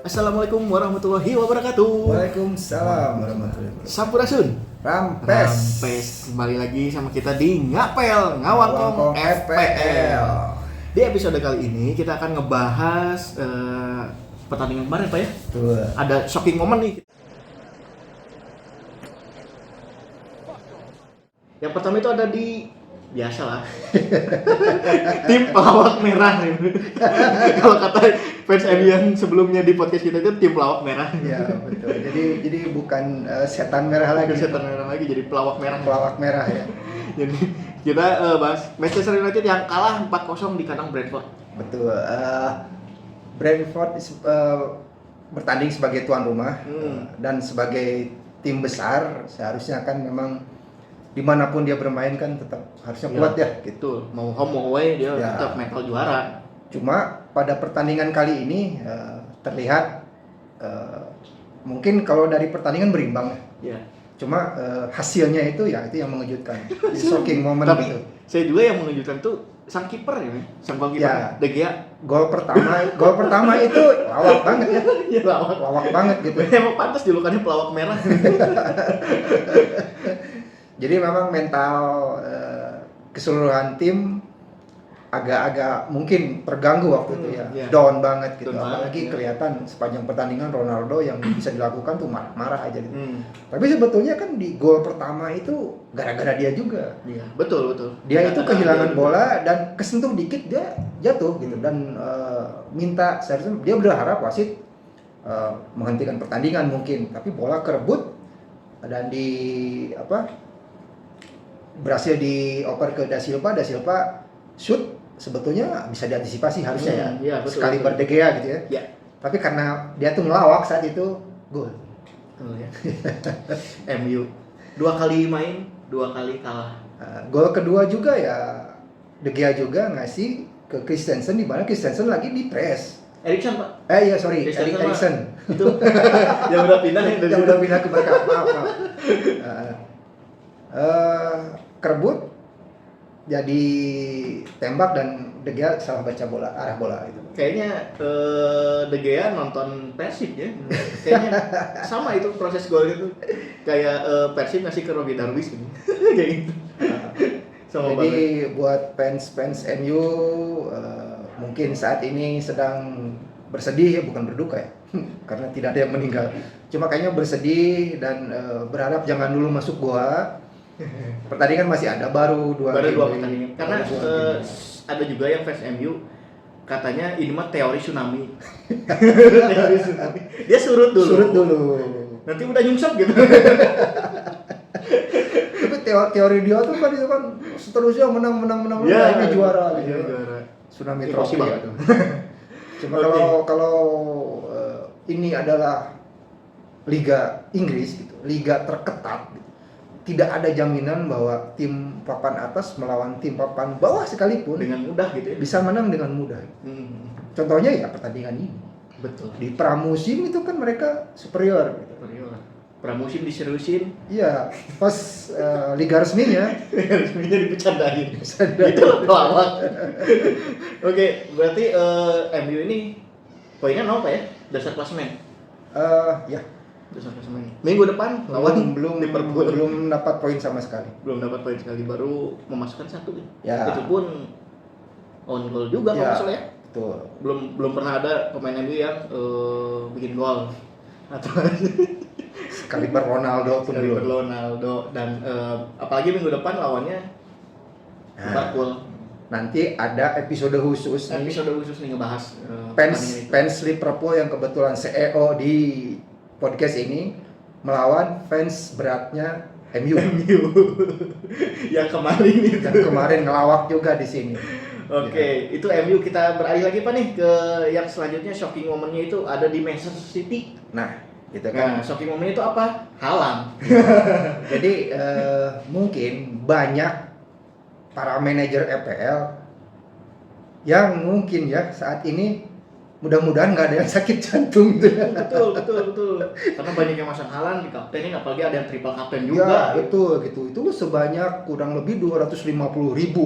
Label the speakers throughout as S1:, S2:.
S1: Assalamualaikum warahmatullahi wabarakatuh.
S2: Waalaikumsalam warahmatullahi wabarakatuh.
S1: Sampurasun.
S2: Rampes.
S1: Kembali lagi sama kita di Ngapel Ngawangkong FPL. Di episode kali ini kita akan ngebahas pertandingan kemarin Pak ya.
S2: Tuh.
S1: Ada shocking moment nih. Yang pertama itu ada di biasalah tim pelawak merah. Kalau kata fans MU yang sebelumnya di podcast kita itu tim pelawak merah.
S2: Ya betul. Jadi bukan setan merah lagi.
S1: Setan merah lagi jadi pelawak merah.
S2: Pelawak merah ya.
S1: Jadi kita bahas Manchester United yang kalah 4-0 di kandang Brentford.
S2: Betul. Brentford bertanding sebagai tuan rumah dan sebagai tim besar seharusnya kan memang dimanapun dia bermain kan tetap harusnya kuat ya gitu.
S1: Mau home mau away dia tetap mental juara.
S2: Cuma pada pertandingan kali ini terlihat mungkin kalau dari pertandingan berimbang
S1: ya.
S2: Cuma hasilnya itu yang mengejutkan. Shocking moment
S1: Tapi
S2: gitu.
S1: saya juga yang mengejutkan tuh sang kiper ya, sang kiper
S2: Ya.
S1: De Gea.
S2: Gol pertama itu lawak banget ya.
S1: Ya lawak.
S2: Lawak banget gitu.
S1: Emang pantas julukannya pelawak merah.
S2: Jadi memang mental keseluruhan tim agak-agak mungkin terganggu waktu itu ya. Down banget gitu. Apalagi kelihatan sepanjang pertandingan Ronaldo yang bisa dilakukan tuh marah-marah aja gitu. Tapi sebetulnya kan di gol pertama itu gara-gara dia juga.
S1: Iya, betul.
S2: Dia itu kehilangan bola dan kesentuh dikit dia jatuh gitu dan minta seharusnya dia berharap wasit menghentikan pertandingan mungkin, tapi bola kerebut dan berhasil dioper ke Da Silva shoot sebetulnya bisa diantisipasi harusnya
S1: ya betul,
S2: sekali
S1: betul.
S2: De Gea gitu ya.
S1: Ya.
S2: Tapi karena dia tuh ngelawak saat itu gol.
S1: Betul ya. MU 2 kali main, 2 kali kalah.
S2: Gol kedua juga ya De Gea juga ngasih ke Christensen di mana Christensen lagi di press.
S1: Erikson Pak.
S2: Erikson.
S1: Itu yang udah pindah
S2: yang udah pindah ke Barca. Maaf. Kerebut jadi tembak dan De Gea salah baca arah bola itu.
S1: Kayaknya De Gea nonton Persib ya. Kayaknya sama itu proses gol itu. Kayak Persib ngasih ke Robbie Darwish gitu. Kayak gitu. Sama
S2: Jadi
S1: banget.
S2: buat fans MU mungkin saat ini sedang bersedih ya, bukan berduka ya. Karena tidak ada yang meninggal. Cuma kayaknya bersedih dan berharap jangan dulu masuk goa. Pertandingan masih ada baru dua
S1: pertandingan. Karena ada juga yang fans MU katanya ini mah teori tsunami. Teori tsunami. Dia surut dulu. Nanti udah nyungsep gitu.
S2: Tapi teori dia tuh kan itu kan seterusnya menang
S1: Ya,
S2: ini juara gitu.
S1: Ya, juara.
S2: Tsunami trophy
S1: Impossible.
S2: itu. Cuma kalau ini adalah Liga Inggris gitu, liga terketat gitu. Tidak ada jaminan bahwa tim papan atas melawan tim papan bawah sekalipun
S1: Dengan mudah gitu ya.
S2: bisa menang dengan mudah. Contohnya ya pertandingan ini.
S1: Betul.
S2: Di pramusim itu kan mereka superior gitu.
S1: Pramusim diseriusin,
S2: Iya, pas liga resminya
S1: resminya dipecandain. Itu pelawak. Oke, berarti MU ini poinnya 0 Pak ya? Dasar klasemen.
S2: ya
S1: Dasar klasemen. Minggu depan lawan Liverpool.
S2: belum dapat poin sama sekali.
S1: Belum dapat poin sekali, baru memasukkan 1
S2: Ya.
S1: Itu pun on goal juga kalau nggak salah ya.
S2: Betul.
S1: Belum pernah ada pemain MU yang bikin gol. Atau
S2: Kaliber Ronaldo pun belum.
S1: Ronaldo dan apalagi minggu depan lawannya Liverpool.
S2: Nanti ada episode khusus nih,
S1: Ngebahas
S2: fans Liverpool yang kebetulan CEO di podcast ini melawan fans beratnya MU
S1: yang kemarin
S2: ngelawak juga di sini.
S1: Oke, itu MU. Kita beralih lagi Pak nih ke yang selanjutnya. Shocking momennya itu ada di Manchester City.
S2: Nah, gitu kan.
S1: Shocking momennya itu apa? Haaland.
S2: Jadi mungkin banyak para manajer EPL yang mungkin ya saat ini mudah-mudahan nggak ada yang sakit jantung gitu.
S1: Betul. Karena banyak yang masang Haaland di kaptenin, apalagi ada yang triple kapten juga.
S2: Ya, betul gitu. Itu sebanyak kurang lebih 250.000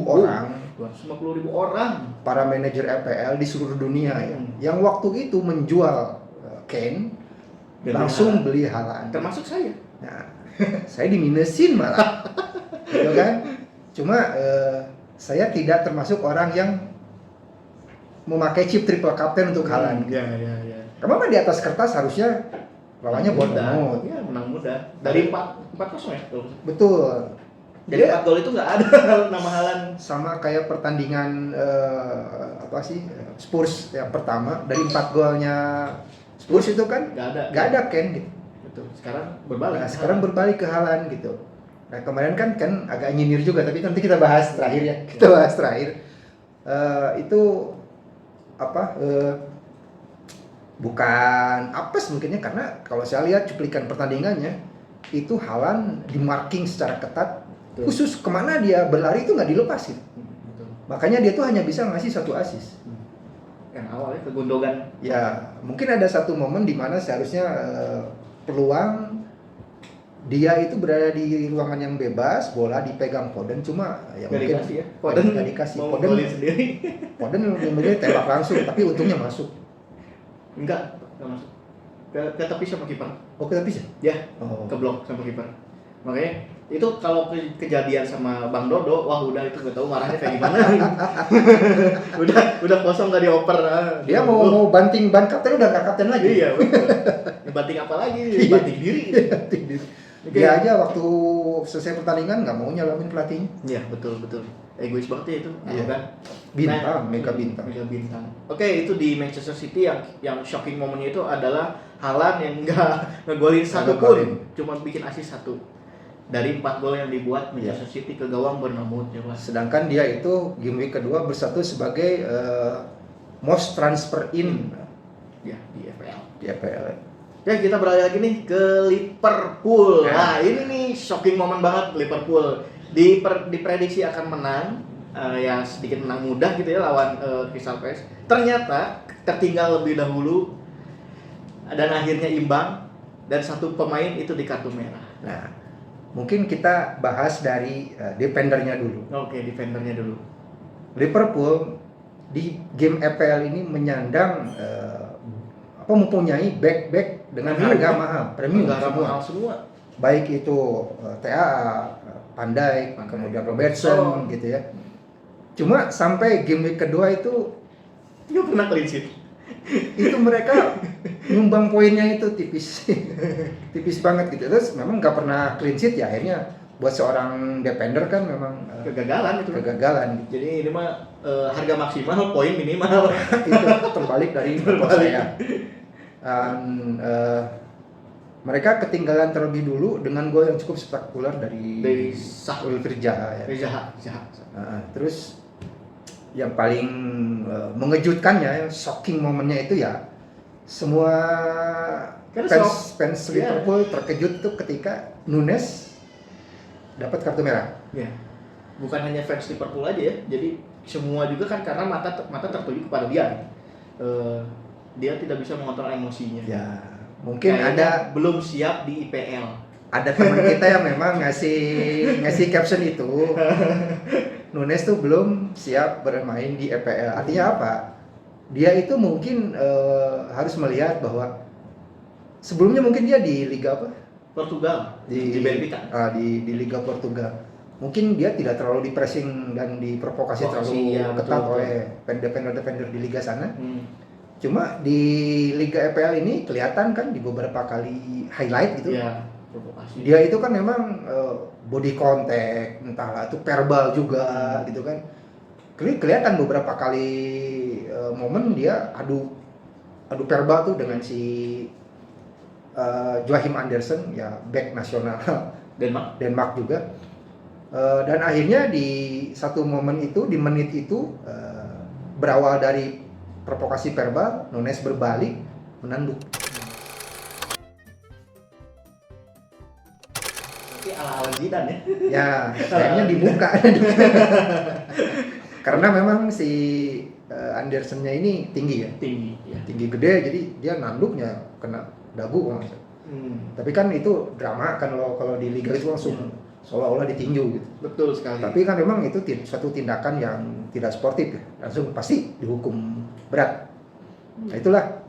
S2: orang.
S1: 250.000 orang.
S2: Para manajer EPL di seluruh dunia ya. Yang waktu itu menjual Kane,
S1: Beli
S2: langsung
S1: Haaland.
S2: beli Haaland.
S1: Termasuk saya.
S2: Nah, saya diminusin malah, gitu kan? Cuma saya tidak termasuk orang yang memakai chip triple captain untuk Haaland.
S1: Ya.
S2: Karena di atas kertas harusnya lawannya Bournemouth.
S1: Iya, menang mudah. Dari 4-0 ya.
S2: Betul.
S1: Jadi
S2: Dia
S1: 4 gol itu nggak ada nama Haaland.
S2: sama kayak pertandingan Spurs yang pertama, dari 4 golnya Spurs itu kan
S1: Nggak
S2: nggak ada Kane gitu.
S1: Betul. Sekarang berbalik.
S2: Nah, sekarang berbalik ke Haaland gitu. Nah, kemarin kan agak nyinir juga, tapi nanti kita bahas terakhir ya. Kita bahas terakhir. Itu apa? Bukan apes mungkinnya, karena kalau saya lihat cuplikan pertandingannya itu Haaland di marking secara ketat.
S1: Betul.
S2: Khusus kemana dia berlari itu nggak dilepasin.
S1: Betul.
S2: Makanya dia tuh hanya bisa ngasih 1 assist.
S1: Yang awalnya ke Gundogan.
S2: Ya, mungkin ada satu momen di mana seharusnya peluang dia itu berada di ruangan yang bebas, bola dipegang Foden, cuma ya
S1: Nggak
S2: mungkin
S1: dikasih ya. Foden
S2: nggak dikasih.
S1: mau
S2: Foden
S1: golin sendiri.
S2: memilih tembak langsung, tapi untungnya masuk.
S1: Nggak masuk. Ke tepi sama kiper.
S2: Oh, kita bisa?
S1: Ya,
S2: Oh.
S1: ke blok sama kiper. Makanya itu kalau kejadian sama Bang Dodo, wah udah itu nggak tahu marahnya kayak gimana. udah kosong nggak dioper.
S2: Dia mau banting ban kapten, udah nggak kapten lagi.
S1: Iya betul. Banting apa lagi? Banting diri.
S2: Dia aja waktu selesai pertandingan nggak mau nyalamin pelatihnya.
S1: Iya betul. Egois banget ya itu.
S2: Iya.
S1: Kan?
S2: Bintang, mega bintang.
S1: Mega bintang. Oke, itu di Manchester City yang shocking momennya itu adalah Haaland yang nggak ngegolin satu pun, cuma bikin assist 1 dari 4 gol yang dibuat Manchester City ke gawang Bournemouth coba.
S2: Sedangkan dia itu game week kedua bersatu sebagai most transfer in
S1: Ya di FPL.
S2: di FPL.
S1: Ya kita beralih lagi nih ke Liverpool.
S2: Ya.
S1: Nah ini nih shocking moment banget Liverpool. Diprediksi akan menang, ya sedikit menang mudah gitu ya lawan Crystal Palace. Ternyata tertinggal lebih dahulu dan akhirnya imbang, dan satu pemain itu di kartu merah.
S2: Nah, mungkin kita bahas dari defendernya dulu.
S1: Oke, defendernya dulu.
S2: Liverpool di game EPL ini menyandang mempunyai back dengan harga mahal, premium
S1: semua.
S2: Baik itu TAA, Van Dijk, kemudian Robertson gitu ya. Cuma sampai game week kedua itu
S1: nggak pernah clean sheet.
S2: Itu mereka nyumbang poinnya itu tipis tipis banget gitu. Terus memang nggak pernah clean sheet ya, akhirnya buat seorang defender kan memang
S1: kegagalan itu. Jadi ini mah harga maksimal, poin minimal.
S2: Itu terbalik dari saya. Mereka ketinggalan terlebih dulu dengan gol yang cukup spektakuler dari Wilfried Zaha ya.
S1: Zaha.
S2: Terus yang paling mengejutkannya, shocking momennya itu ya semua fans Liverpool terkejut tuh ketika Nunes dapat kartu merah.
S1: Ya. Bukan hanya fans Liverpool aja ya, jadi semua juga kan karena mata tertuju kepada dia. Dia tidak bisa mengontrol emosinya.
S2: Ya, mungkin
S1: kayaknya belum siap di IPL.
S2: Ada teman kita yang memang ngasih caption itu, Nunes tuh belum siap bermain di EPL. Artinya apa? Dia itu mungkin harus melihat bahwa sebelumnya mungkin dia di Liga apa?
S1: Portugal, di Benfica.
S2: Di Liga Portugal. Mungkin dia tidak terlalu dipressing dan diprovokasi terlalu ketat oleh defender-defender di liga sana. Cuma di Liga EPL ini kelihatan kan di beberapa kali highlight gitu.
S1: Ya, provokasi.
S2: Dia itu kan memang body contact, entahlah itu verbal juga gitu kan. Kelihatan beberapa kali momen dia adu verbal tuh dengan si Joachim Andersen ya, back nasional Denmark juga. Dan akhirnya di satu momen itu, di menit itu berawal dari provokasi verbal, Nunes berbalik menanduk.
S1: Nanti ala-ala Zidane ya.
S2: Ya, sayangnya dibuka. Karena memang si Andersennya ini tinggi ya. Tinggi gede, jadi dia nanduknya kena dagu kalau nggak salah. Tapi kan itu drama kan kalau di liga itu langsung seolah-olah ditinju gitu.
S1: Betul sekali.
S2: Tapi kan memang itu suatu tindakan yang tidak sportif ya. Langsung pasti dihukum berat. Nah itulah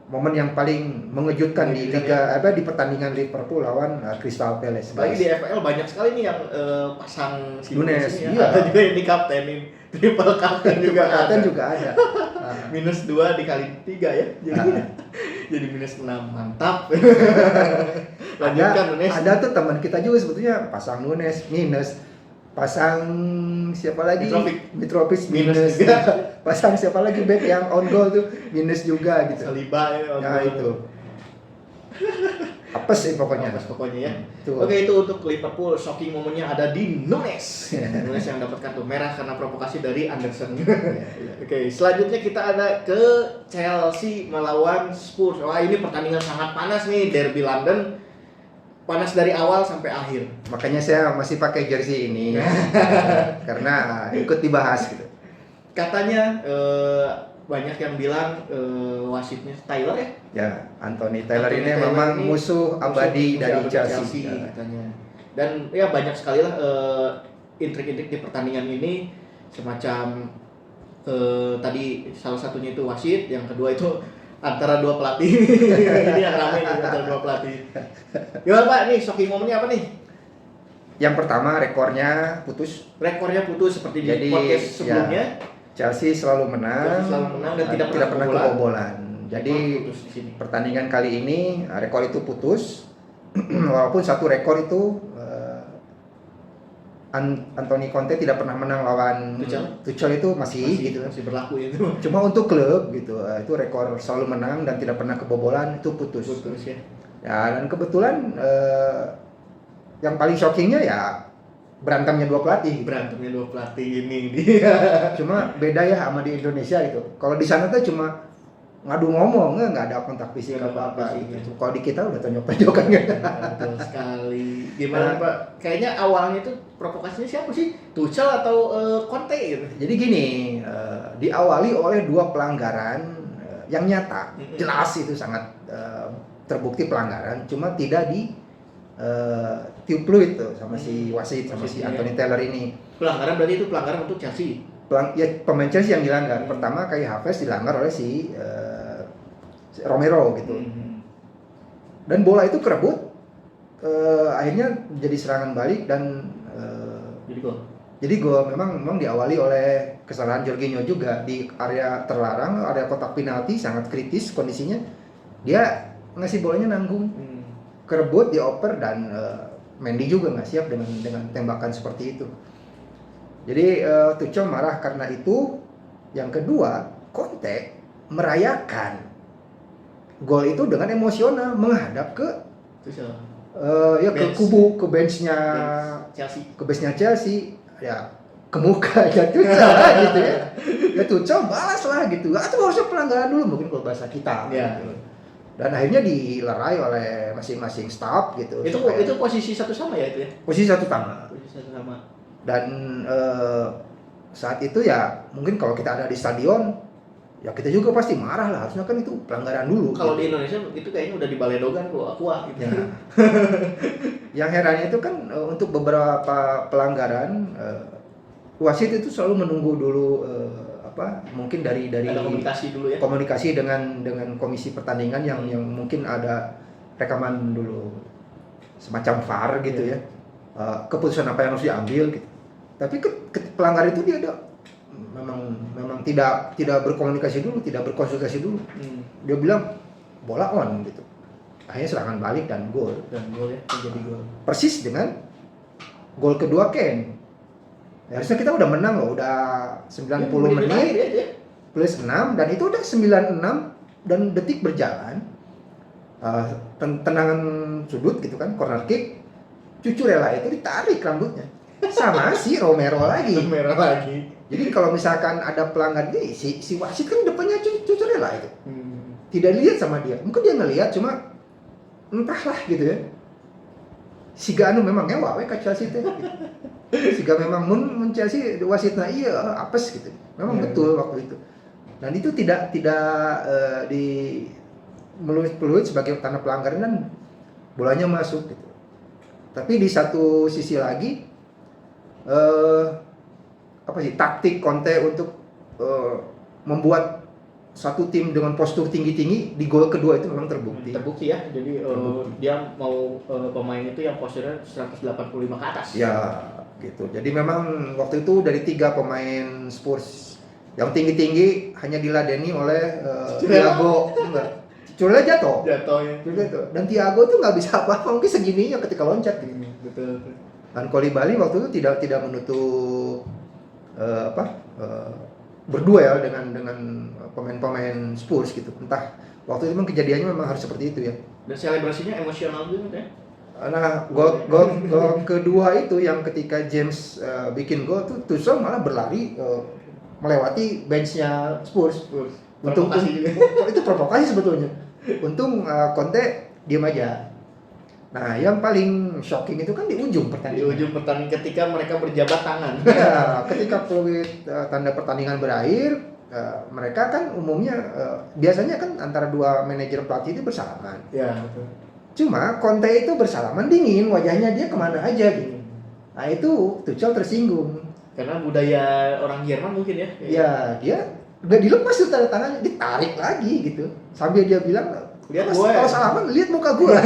S2: momen yang paling mengejutkan di liga di pertandingan Liverpool lawan Crystal Palace.
S1: Lagi di FPL banyak sekali nih yang pasang si
S2: Nunes,
S1: ini ya.
S2: iya.
S1: Ada juga yang dikaptenin, triple kapten juga
S2: Kapten
S1: ada.
S2: juga ada.
S1: -2 dikali 3 ya. Jadi -6. Mantap. Lanjutkan Nunes.
S2: Ada tuh teman kita juga sebetulnya pasang Nunes minus, pasang siapa lagi? Mitrovic minus. Pasang siapa lagi back yang on goal tuh minus juga gitu.
S1: Saliba ya on goal.
S2: Itu. Apes sih pokoknya.
S1: Apes pokoknya ya.
S2: Tuh.
S1: Oke, itu untuk Liverpool. Shocking momennya ada di Nunes. Nunes yang dapat kartu merah karena provokasi dari Anderson. Oke, selanjutnya kita ada ke Chelsea melawan Spurs. Wah, ini pertandingan sangat panas nih, derby London. Panas dari awal sampai akhir.
S2: Makanya saya masih pakai jersey ini karena ikut dibahas gitu.
S1: Katanya banyak yang bilang wasitnya Taylor ya?
S2: Ya, Anthony Taylor ini memang musuh abadi dari Chelsea
S1: katanya. Dan ya banyak sekali lah intrik-intrik di pertandingan ini, semacam tadi salah satunya itu wasit, yang kedua itu antara dua pelatih. Ini yang ramai antara dua pelatih. Gimana Pak, nih shocking momennya apa nih?
S2: Yang pertama rekornya putus.
S1: Rekornya putus seperti di podcast sebelumnya.
S2: Chelsea selalu menang
S1: dan tidak pernah
S2: kebobolan. Jadi pertandingan kali ini rekor itu putus. Walaupun satu rekor itu Anthony Conte tidak pernah menang lawan Tuchel itu masih
S1: berlaku itu.
S2: Cuma untuk klub gitu, itu rekor selalu menang dan tidak pernah kebobolan itu putus
S1: ya.
S2: Ya, dan kebetulan yang paling shockingnya ya berantemnya dua pelatih
S1: ini dia.
S2: Cuma beda ya sama di Indonesia itu. Kalau di sana tuh cuma ngadu ngomong, nggak ada kontak fisik apa-apa gitu. Kalau di kita udah tonjok-tonjokan gitu.
S1: Betul sekali. Gimana Pak? Kayaknya awalnya itu provokasinya siapa sih? Tuchel atau Conte gitu?
S2: Jadi gini, diawali oleh dua pelanggaran yang nyata, jelas itu sangat terbukti pelanggaran, cuma tidak di tiup peluit tuh sama si wasit, sama si Anthony Taylor ini.
S1: Pelanggaran berarti itu pelanggaran untuk Chelsea.
S2: Ya pemain Chelsea yang dilanggar. Pertama Kai Havertz dilanggar oleh si Romero gitu. Dan bola itu kerebut, akhirnya jadi serangan balik dan jadi gol. Memang diawali oleh kesalahan Jorginho juga di area terlarang, area kotak penalti sangat kritis kondisinya. Dia ngasih bolanya nanggung. Kerebut, dioper, dan Mendy juga nggak siap dengan tembakan seperti itu. Jadi Tuchel marah karena itu. Yang kedua, Conte merayakan gol itu dengan emosional menghadap ke ke benchnya Chelsea ya, ke muka ya Tuchel gitu ya. Ya Tuchel balas lah gitu. Atau harusnya pelanggaran dulu mungkin kalau bahasa kita.
S1: Ya.
S2: Gitu. Dan akhirnya dilerai oleh masing-masing staff gitu.
S1: Itu posisi satu sama ya itu ya?
S2: Posisi satu sama. Dan saat itu ya mungkin kalau kita ada di stadion ya kita juga pasti marah lah, harusnya kan itu pelanggaran dulu.
S1: Kalau di Indonesia itu kayaknya udah dibaledogan tuh aqua gitu. Ya.
S2: Yang herannya itu kan untuk beberapa pelanggaran wasit itu selalu menunggu dulu mungkin dari
S1: ada komunikasi dulu ya,
S2: komunikasi dengan komisi pertandingan yang mungkin ada rekaman dulu semacam VAR gitu ya, keputusan apa yang harus diambil gitu. Tapi pelanggar itu dia memang tidak berkomunikasi dulu, tidak berkonsultasi dulu. Dia bilang bola on gitu, akhirnya serangan balik dan gol
S1: ya, menjadi gol
S2: persis dengan gol kedua Kane. Ya, harusnya kita udah menang loh, udah 90 menit plus 6 dan itu udah 96 dan detik berjalan. Tendangan sudut gitu kan, corner kick, Cucurella itu ditarik rambutnya sama si Romero lagi. Jadi kalau misalkan ada pelanggan dia, si wasit kan depannya Cucurella itu. Tidak lihat sama dia. Mungkin dia ngelihat cuma entahlah gitu ya. Siga anu memang ngewa we ka Chelsea teh. Siga memang mun Chelsea wasitna iya apes gitu. Memang betul waktu itu. Dan itu tidak di meluit sebagai tanda pelanggaran dan bolanya masuk gitu. Tapi di satu sisi lagi taktik Conte untuk membuat satu tim dengan postur tinggi-tinggi di gol kedua itu memang terbukti.
S1: Terbukti ya. Jadi dia mau pemain itu yang posturnya 185 ke atas.
S2: Ya, gitu. Jadi memang waktu itu dari 3 pemain Spurs yang tinggi-tinggi hanya diladeni oleh Thiago. Enggak. Curla jatuh.
S1: Jatuhnya.
S2: Dan Thiago tuh nggak bisa apa-apa, mungkin segininya ketika loncat.
S1: Betul.
S2: Dan Koulibaly waktu itu tidak menutup berduel dengan pemain-pemain Spurs gitu. Entah waktu itu memang kejadiannya memang harus seperti itu ya.
S1: Dan selebrasinya emosional juga ya.
S2: Nah, gol kedua itu yang ketika James bikin gol tuh Tuchel malah berlari melewati benchnya Spurs. Untung juga. Itu provokasi sebetulnya. Untung Conte diam aja. Nah, yang paling shocking itu kan di ujung pertandingan.
S1: Di ujung pertandingan ketika mereka berjabat tangan.
S2: Ya, ketika peluit tanda pertandingan berakhir, mereka kan umumnya biasanya kan antara dua manajer pelatih itu bersalaman.
S1: Ya, betul.
S2: Cuma Conte itu bersalaman dingin, wajahnya dia kemana aja gitu. Nah itu Tuchel tersinggung.
S1: Karena budaya orang Jerman mungkin ya.
S2: Ya, dia udah dilepas tuh tanda tangannya, ditarik lagi gitu. Sambil dia bilang,
S1: lihat gue.
S2: Kalau salaman lihat muka gue.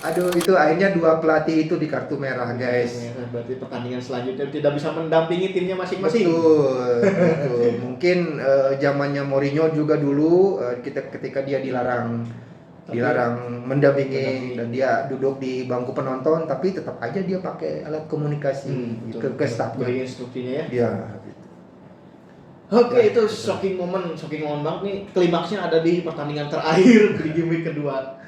S2: Aduh, itu akhirnya 2 pelatih itu di kartu merah, guys.
S1: Berarti pertandingan selanjutnya tidak bisa mendampingi timnya masing-masing.
S2: Betul. Mungkin zamannya Mourinho juga dulu ketika dia dilarang mendampingi dan dia duduk di bangku penonton, tapi tetap aja dia pakai alat komunikasi ke staffnya.
S1: Beri instruksinya ya.
S2: Iya. Gitu.
S1: Oke, itu shocking moment banget nih. Klimaksnya ada di pertandingan terakhir di game week kedua.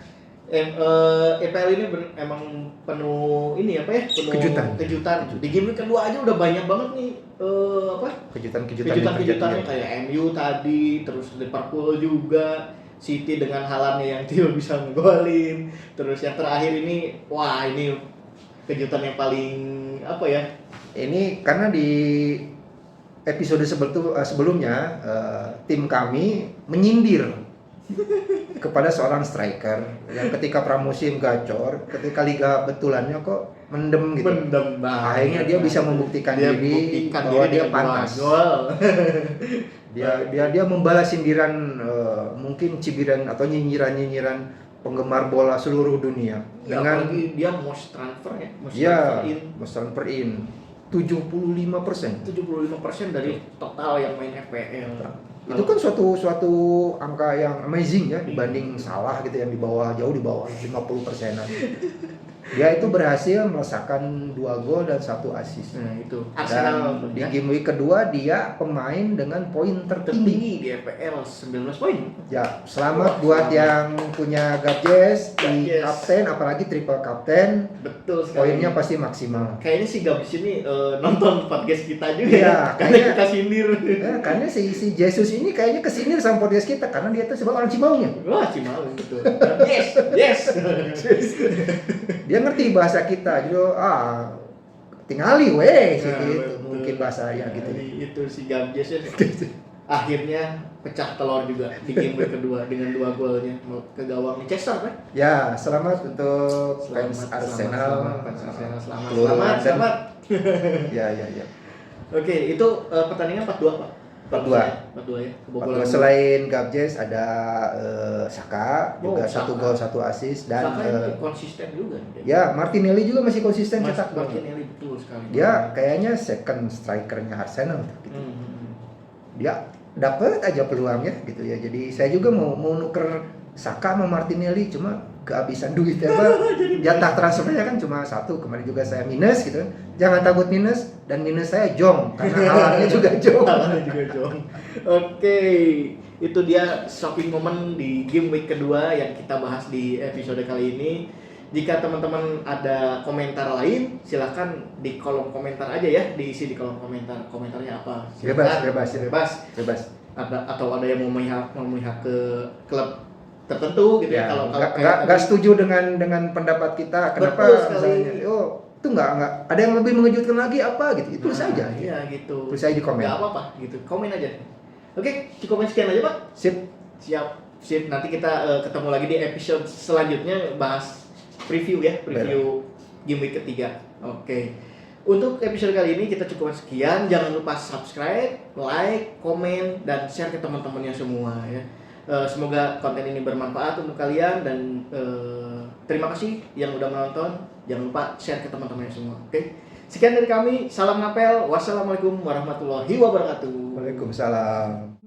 S1: EPL ini emang penuh penuh kejutan. Di game week kedua aja udah banyak banget nih kejutan-kejutannya kayak MU tadi, terus Liverpool juga, City dengan Haaland yang tidak bisa ngegolin. Terus yang terakhir ini, wah ini kejutan yang paling
S2: Ini karena di episode sebelumnya tim kami menyindir kepada seorang striker yang ketika pramusim gacor, ketika liga betulannya kok mendem gitu. Akhirnya dia bisa membuktikan diri bahwa dia pantas. Dia membalas sindiran mungkin cibiran atau nyinyiran penggemar bola seluruh dunia.
S1: Ya,
S2: dengan
S1: dia most transfer ya.
S2: Most transfer in 75%
S1: dari total yang main FPL.
S2: Itu kan suatu angka yang amazing ya dibanding Salah gitu yang jauh di bawah 50%-an. Dia itu berhasil melesakan 2 gol dan 1 assist.
S1: Nah, itu.
S2: Arsenal di game week kedua dia pemain dengan poin tertinggi
S1: di FPL 19 poin.
S2: Ya, selamat buat yang punya Gabjes di kapten, apalagi triple kapten.
S1: Betul sekali.
S2: Poinnya pasti maksimal.
S1: Kayaknya si Gabjes ini nonton podcast kita juga
S2: ya,
S1: karena kita sindir.
S2: Karena si Jesus ini kayaknya kesindir sama podcast kita karena dia tuh sebab orang Cimaunya.
S1: Wah, Cimau betul. Yes.
S2: Dia ngerti bahasa kita, jadi tingali weh gitu. Mungkin bahasanya gitu.
S1: Itu si Gabjes ya. Akhirnya pecah telur juga di game week kedua dengan 2 golnya ke gawang Manchester kan?
S2: Ya, selamat untuk fans Arsenal.
S1: Selamat.
S2: Ya.
S1: Oke, itu pertandingan 4-2 Pak. 4-2 ya. Kebobolan.
S2: Selain Gabjes ada Saka juga 1 gol 1 assist dan
S1: Saka konsisten juga.
S2: Ya, Martinelli juga masih konsisten cetak gol.
S1: Martinelli betul sekali.
S2: Dia kayaknya second strikernya Arsenal gitu. Dia dapat aja peluangnya gitu ya. Jadi saya juga mau nuker Saka sama Martinelli, cuma kehabisan duit jatah transfernya kan cuma 1. Kemarin juga saya minus gitu. Jangan takut minus, dan minus saya jong karena Haalandnya juga jong.
S1: Oke, itu dia shocking moment di game week kedua yang kita bahas di episode kali ini. Jika teman-teman ada komentar lain, silahkan di kolom komentar aja ya, diisi di kolom komentar. Komentarnya apa?
S2: Bebas.
S1: Atau ada yang mau memihak ke klub tertentu gitu ya. Kalau
S2: nggak setuju dengan pendapat kita, kenapa misalnya itu nggak ada yang lebih mengejutkan lagi apa gitu, itu saja.
S1: Iya gitu.
S2: Tulis aja di komen.
S1: Nggak apa-apa gitu, komen aja. Oke, cukup sekian aja Pak. Sip. Nanti kita ketemu lagi di episode selanjutnya bahas preview game week ketiga. Oke. Untuk episode kali ini kita cukupkan sekian. Jangan lupa subscribe, like, komen, dan share ke teman-temannya semua ya. Semoga konten ini bermanfaat untuk kalian dan terima kasih yang udah menonton. Jangan lupa share ke teman-temannya semua. Oke. Sekian dari kami. Salam ngapel. Wassalamualaikum warahmatullahi wabarakatuh.
S2: Waalaikumsalam.